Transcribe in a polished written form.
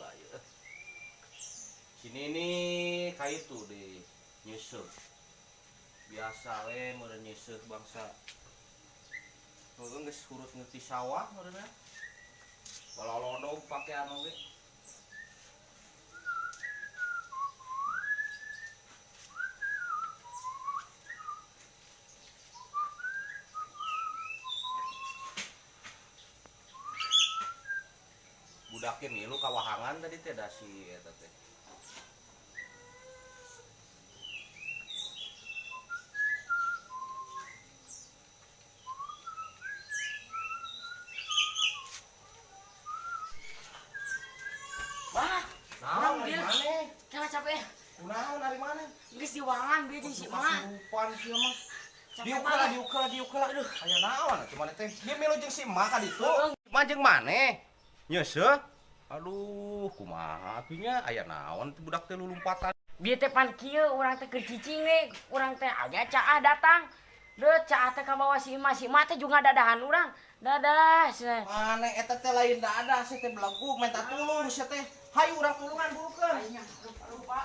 lah ya. Sini nih kayak itu deh nyesel. Biasa we meureun nyesel bangsa. Heeh geus urus ngerti sawah meureunna. Balolodog pake anu we. Budaknya milu kawahangan tadi teh da si eta teh. Wah, Naon Orang dari dia. mana? cara capek. Kunaon dari mana? Geus diwangan be jeung si emak. Rupan sih mah. Capek Diukel. Aduh. Aya naon cuman teh. Dia milu jeung si emak ka ditu. Heeh. Emak jeung maneh? Nyeuseut. Aduh, kumaha atunya aya naon teh budak teh lulumpatan. Bieu teh pan kieu urang teh keur cicing we. Urang teh aya caah datang. Deuh caah teh ka bawa si emak teh juga dadahan urang. Dadah cenah. Maneh eta teh lain dadah saya teh belegug minta tulung sia teh. Hayu urang tulungan burukeun. Lupa.